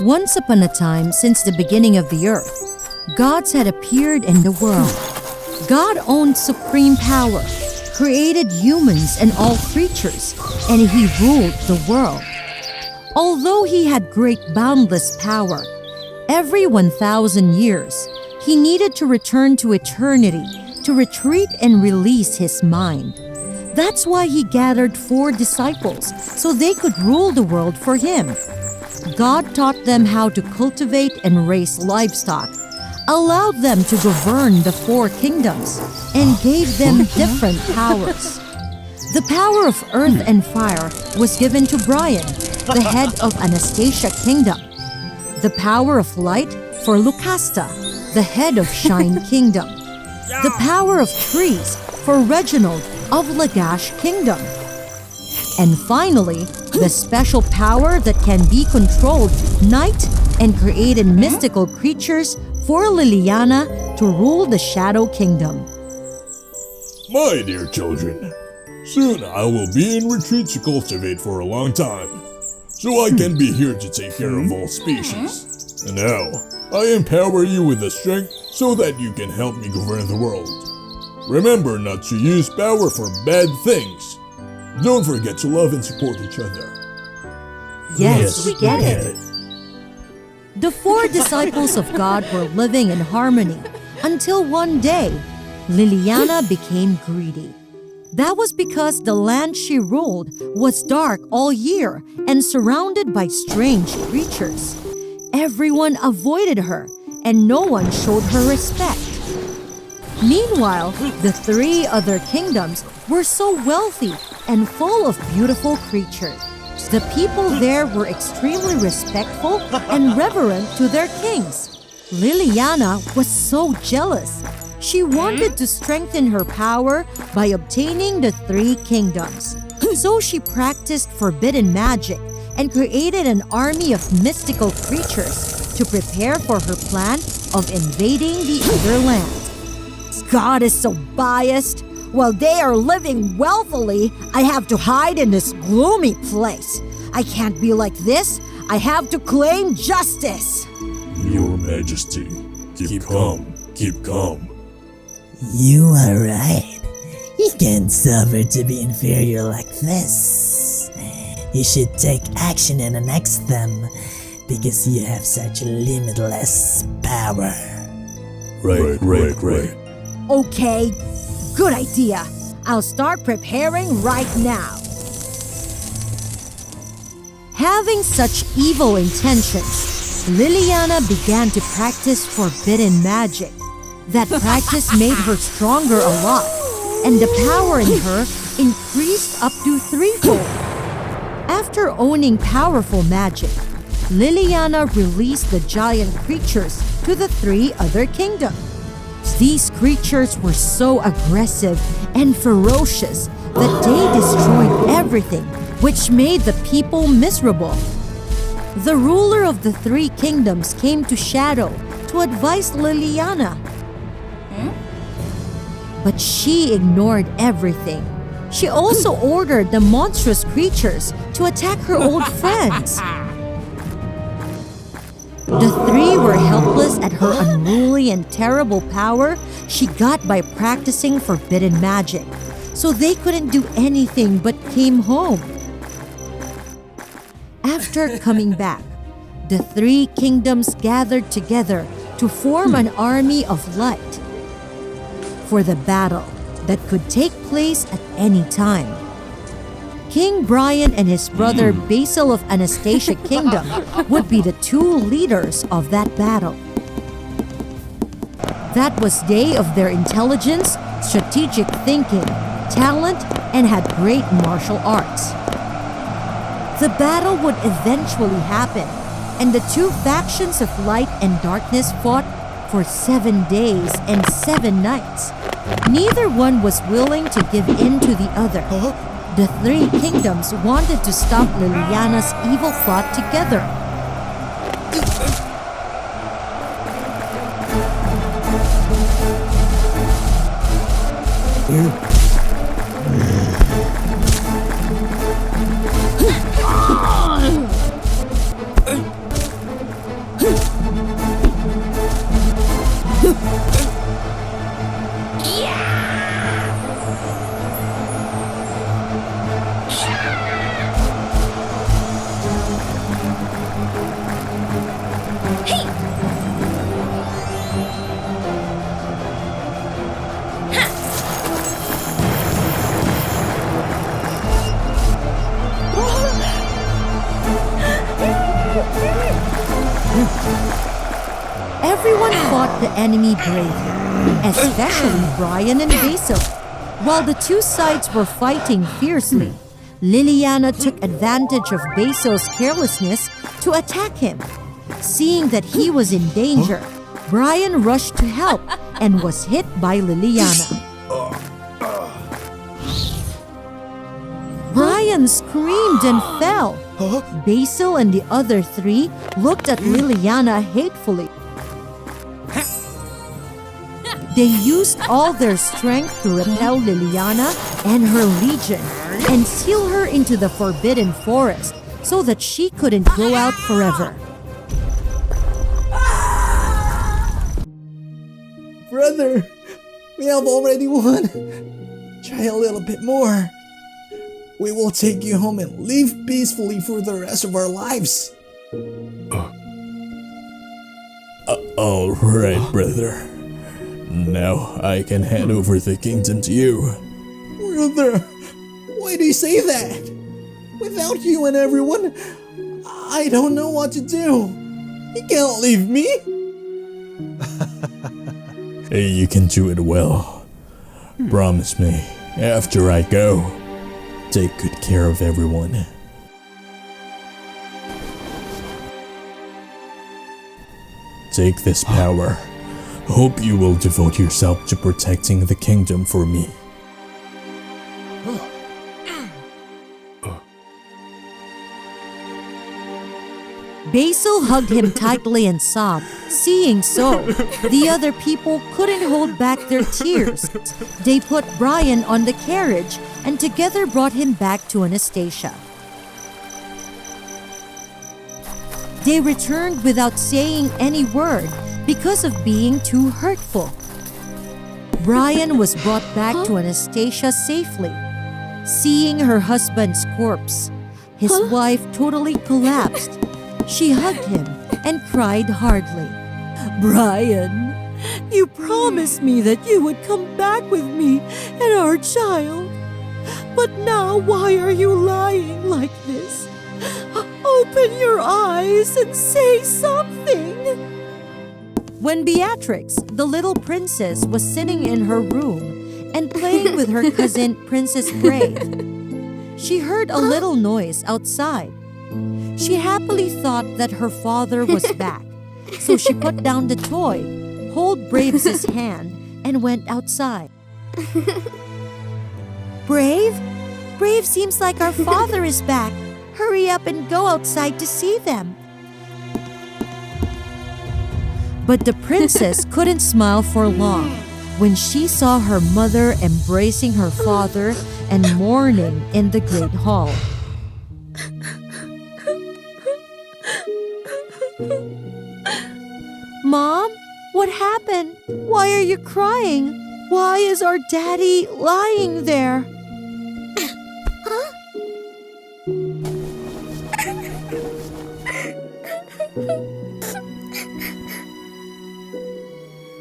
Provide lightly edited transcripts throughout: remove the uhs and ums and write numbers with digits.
Once upon a time, since the beginning of the earth, gods had appeared in the world. God owned supreme power, created humans and all creatures, and he ruled the world. Although he had great boundless power, every 1,000 years, he needed to return to eternity to retreat and release his mind. That's why he gathered 4 disciples so they could rule the world for him. God taught them how to cultivate and raise livestock, allowed them to govern the 4 kingdoms, and gave them different powers. The power of earth and fire was given to Brian, the head of Anastasia Kingdom. The power of light for Lucasta, the head of Shine Kingdom. The power of trees for Reginald of Lagash Kingdom. And finally, the special power that can be controlled night and created mystical creatures for Liliana to rule the Shadow Kingdom. My dear children, soon I will be in retreat to cultivate for a long time, so I can be here to take care of all species. And now, I empower you with the strength so that you can help me govern the world. Remember not to use power for bad things. Don't forget to love and support each other. Yes, we get it. The 4 disciples of God were living in harmony until one day, Liliana became greedy. That was because the land she ruled was dark all year and surrounded by strange creatures. Everyone avoided her and no one showed her respect. Meanwhile, the 3 other kingdoms were so wealthy and full of beautiful creatures. The people there were extremely respectful and reverent to their kings. Liliana was so jealous. She wanted to strengthen her power by obtaining the 3 kingdoms. So she practiced forbidden magic and created an army of mystical creatures to prepare for her plan of invading the other land. God is so biased. While they are living wealthily, I have to hide in this gloomy place. I can't be like this. I have to claim justice. Your Majesty, keep calm, keep calm. You are right. You can't suffer to be inferior like this. You should take action and annex them because you have such limitless power. Right. Okay, good idea. I'll start preparing right now. Having such evil intentions, Liliana began to practice forbidden magic. That practice made her stronger a lot, and the power in her increased up to 3-fold. After owning powerful magic, Liliana released the giant creatures to the 3 other kingdoms. These creatures were so aggressive and ferocious that they destroyed everything, which made the people miserable. The ruler of the 3 kingdoms came to Shadow to advise Liliana. But she ignored everything. She also ordered the monstrous creatures to attack her old friends. The 3 were helpless at her unruly and terrible power she got by practicing forbidden magic, so they couldn't do anything but came home. After coming back, the 3 kingdoms gathered together to form an army of light for the battle that could take place at any time. King Brian and his brother Basil of Anastasia Kingdom would be the 2 leaders of that battle. That was day of their intelligence, strategic thinking, talent, and had great martial arts. The battle would eventually happen, and the 2 factions of light and darkness fought for 7 days and 7 nights. Neither one was willing to give in to the other. The 3 kingdoms wanted to stop Liliana's evil plot together. Everyone fought the enemy bravely, especially Brian and Basil. While the two sides were fighting fiercely, Liliana took advantage of Basil's carelessness to attack him. Seeing that he was in danger, Brian rushed to help and was hit by Liliana. Brian screamed and fell. Basil and the other three looked at Liliana hatefully. They used all their strength to repel Liliana and her legion and seal her into the forbidden forest so that she couldn't go out forever. Brother, we have already won. Try a little bit more. We will take you home and live peacefully for the rest of our lives. All right, brother. Now I can hand over the kingdom to you. Brother, why do you say that? Without you and everyone, I don't know what to do. You can't leave me. You can do it well. Promise me, after I go, take good care of everyone. Take this power. Hope you will devote yourself to protecting the kingdom for me. Basil hugged him tightly and sobbed. Seeing so, the other people couldn't hold back their tears. They put Brian on the carriage and together brought him back to Anastasia. They returned without saying any word because of being too hurtful. Brian was brought back to Anastasia safely. Seeing her husband's corpse, his wife totally collapsed. She hugged him and cried hardly. "Brian, you promised me that you would come back with me and our child. But now why are you lying like this? Open your eyes and say something." When Beatrix, the little princess, was sitting in her room and playing with her cousin Princess Brave, she heard a little noise outside. She happily thought that her father was back, so she put down the toy, held Brave's hand, and went outside. "Brave? Brave, seems like our father is back. Hurry up and go outside to see them." But the princess couldn't smile for long when she saw her mother embracing her father and mourning in the great hall. "Mom, what happened? Why are you crying? Why is our daddy lying there?"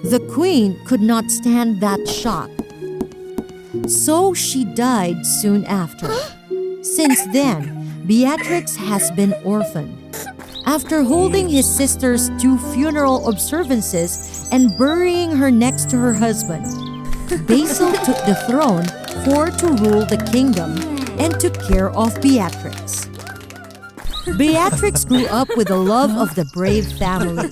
The queen could not stand that shock, so she died soon after. Since then, Beatrix has been orphaned. After holding his sister's 2 funeral observances and burying her next to her husband, Basil took the throne to rule the kingdom and took care of Beatrix. Beatrix grew up with the love of the Brave family,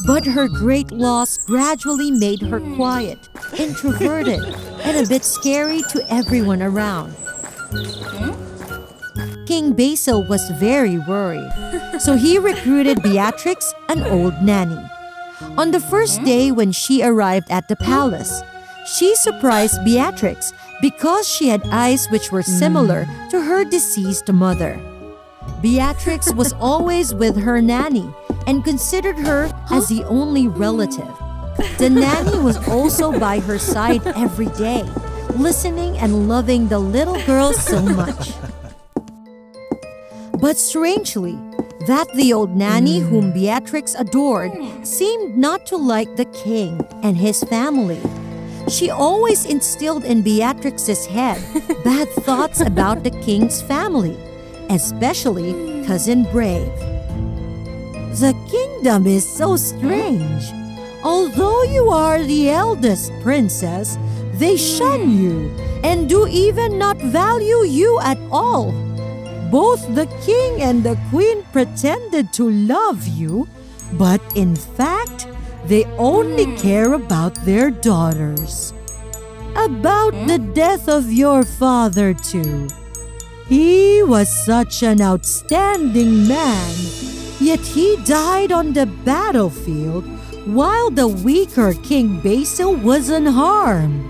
but her great loss gradually made her quiet, introverted, and a bit scary to everyone around. King Basil was very worried, so he recruited Beatrix, an old nanny. On the first day when she arrived at the palace, she surprised Beatrix because she had eyes which were similar to her deceased mother. Beatrix was always with her nanny and considered her as the only relative. The nanny was also by her side every day, listening and loving the little girl so much. But strangely, that the old nanny whom Beatrix adored seemed not to like the king and his family. She always instilled in Beatrix's head bad thoughts about the king's family, especially Cousin Brave. The kingdom is so strange. Although you are the eldest princess, they shun you and do even not value you at all. Both the king and the queen pretended to love you, but in fact, they only care about their daughters. About the death of your father, too. He was such an outstanding man, yet he died on the battlefield while the weaker King Basil was unharmed.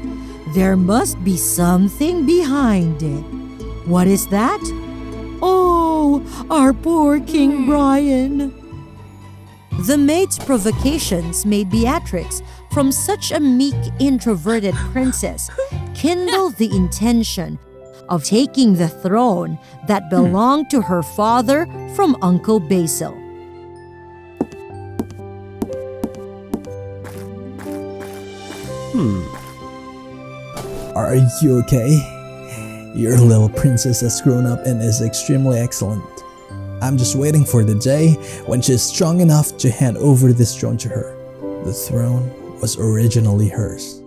There must be something behind it. What is that? Oh, our poor King Brian. The maid's provocations made Beatrix, from such a meek, introverted princess, kindle the intention of taking the throne that belonged to her father from Uncle Basil. Are you okay? Your little princess has grown up and is extremely excellent. I'm just waiting for the day when she's strong enough to hand over this throne to her. The throne was originally hers.